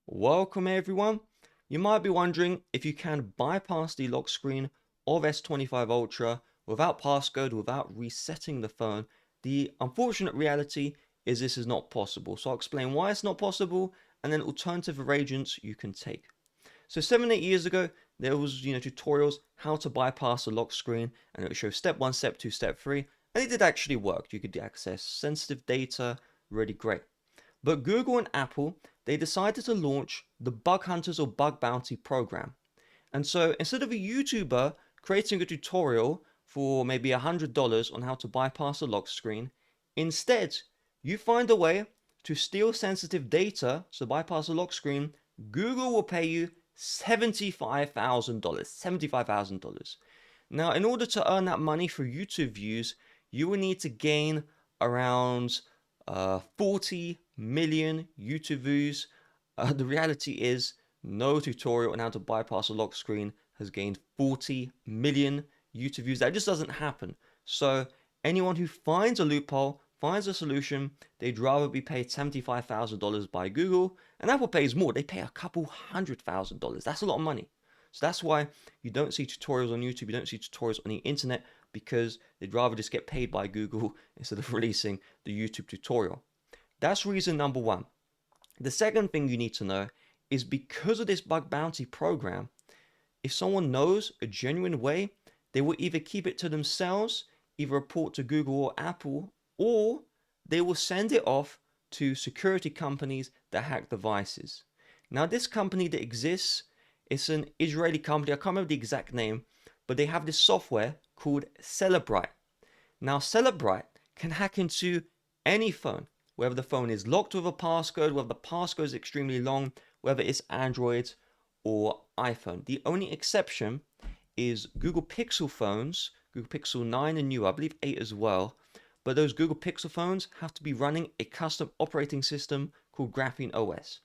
Welcome everyone. You might be wondering if you can bypass the lock screen of S25 Ultra without passcode, without resetting the phone. The unfortunate reality is this is not possible. So I'll explain why it's not possible and then alternative arrangements you can take. So 7, 8 years ago, there was tutorials how to bypass the lock screen, and it would show step 1, step 2, step 3, and it did actually work. You could access sensitive data, really great. But Google and Apple, they decided to launch the Bug Hunters or Bug Bounty program. And so instead of a YouTuber creating a tutorial for maybe $100 on how to bypass a lock screen, instead, you find a way to steal sensitive data, so bypass a lock screen, Google will pay you $75,000. $75,000. Now, in order to earn that money for YouTube views, you will need to gain around 40 million YouTube views. The reality is no tutorial on how to bypass a lock screen has gained 40 million YouTube views. That just doesn't happen. So anyone who finds a loophole, finds a solution, they'd rather be paid $75,000 by Google, and Apple pays more. They pay a couple $100,000. That's a lot of money. So that's why you don't see tutorials on YouTube, you don't see tutorials on the internet, because they'd rather just get paid by Google instead of releasing the YouTube tutorial. That's reason number one. The second thing you need to know is because of this bug bounty program, if someone knows a genuine way, they will either keep it to themselves, either report to Google or Apple, or they will send it off to security companies that hack devices. Now, this company that exists, it's an Israeli company. I can't remember the exact name, but they have this software called Celebrite. Now, Celebrite can hack into any phone, whether the phone is locked with a passcode, whether the passcode is extremely long, whether it's Android or iPhone. The only exception is Google Pixel phones, Google Pixel 9 and newer, I believe 8 as well. But those Google Pixel phones have to be running a custom operating system called Graphene OS.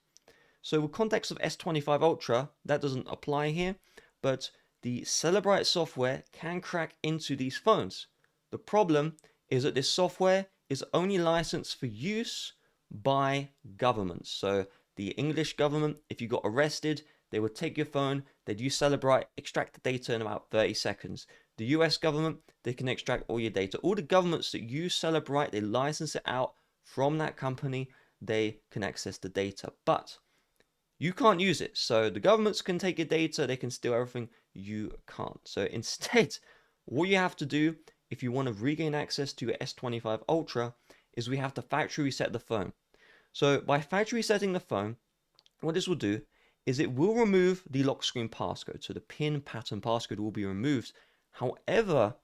So with context of S25 Ultra, that doesn't apply here, but the Celebrite software can crack into these phones. The problem is that this software is only licensed for use by governments. So the English government, if you got arrested, they would take your phone, they'd use Celebrite, extract the data in about 30 seconds. The US government, they can extract all your data. All the governments that use Celebrite, they license it out from that company, they can access the data. But you can't use it. So the governments can take your data, they can steal everything, you can't. So instead, what you have to do if you want to regain access to your S25 Ultra is we have to factory reset the phone. So by factory resetting the phone, what this will do is it will remove the lock screen passcode. So the pin pattern passcode will be removed. However,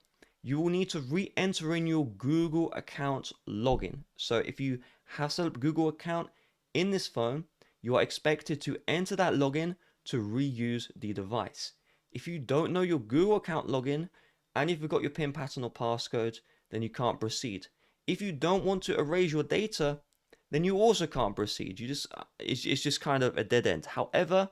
you will need to re-enter in your Google account login. So if you have set up a Google account in this phone, you are expected to enter that login to reuse the device. If you don't know your Google account login, and if you've got your PIN pattern or passcode, then you can't proceed. If you don't want to erase your data, then you also can't proceed. It's just kind of a dead end. However,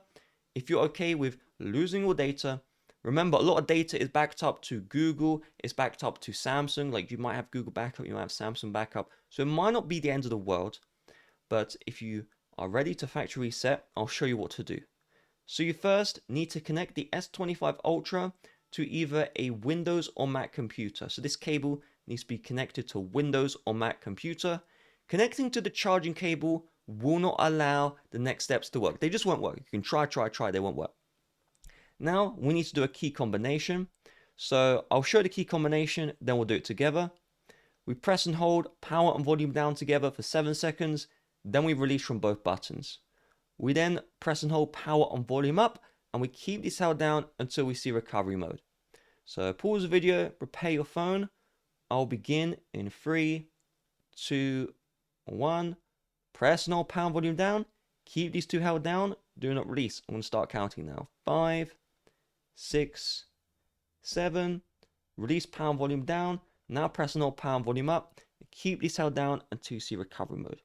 if you're okay with losing your data, remember a lot of data is backed up to Google, it's backed up to Samsung. Like you might have Google backup, you might have Samsung backup. So it might not be the end of the world, but if you are ready to factory reset, I'll show you what to do. So you first need to connect the S25 Ultra to either a Windows or Mac computer. So this cable needs to be connected to Windows or Mac computer. Connecting to the charging cable will not allow the next steps to work. They just won't work. You can try, they won't work. Now we need to do a key combination. So I'll show the key combination, then we'll do it together. We press and hold power and volume down together for 7 seconds, then we release from both buttons. We then press and hold power and volume up, and we keep this held down until we see recovery mode. So pause the video, prepare your phone. I'll begin in 3, 2, 1. Press and hold power and volume down. Keep these two held down. Do not release. I'm going to start counting now. 5, 6, 7. Release power and volume down. Now press and hold power and volume up. Keep these held down until you see recovery mode.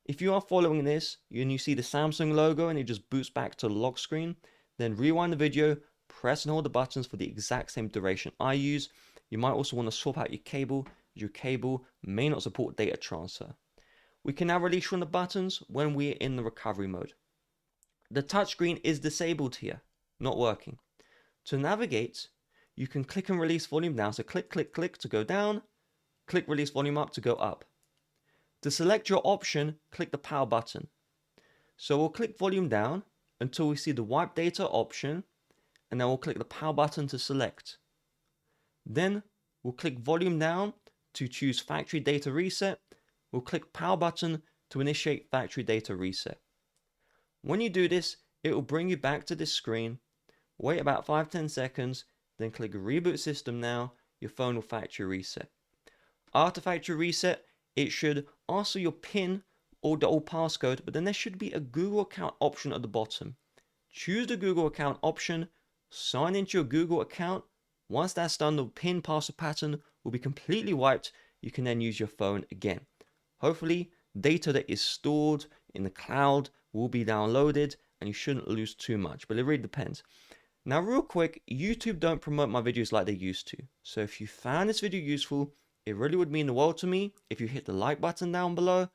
If you are following this and you see the Samsung logo and it just boots back to the lock screen, then rewind the video, press and hold the buttons for the exact same duration I use. You might also want to swap out your cable. Your cable may not support data transfer. We can now release from the buttons when we're in the recovery mode. the touchscreen is disabled here, not working. To navigate, you can click and release volume down. So click, click, click to go down, click release volume up to go up. To select your option, click the power button. So we'll click volume down until we see the wipe data option, and then we'll click the power button to select. Then we'll click volume down to choose factory data reset. We'll click power button to initiate factory data reset. When you do this, it will bring you back to this screen. Wait about 5-10 seconds, then click reboot system now. Your phone will factory reset. After factory reset, it should ask for your PIN or the old passcode, but then there should be a Google account option at the bottom. Choose the Google account option, sign into your Google account. Once that's done, the PIN password pattern will be completely wiped. You can then use your phone again. Hopefully, data that is stored in the cloud will be downloaded and you shouldn't lose too much, but it really depends. Now, real quick, YouTube don't promote my videos like they used to. So if you found this video useful, it really would mean the world to me if you hit the like button down below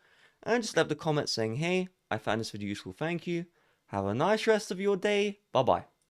and just left a comment saying, hey, I found this video useful, thank you. Have a nice rest of your day. Bye-bye.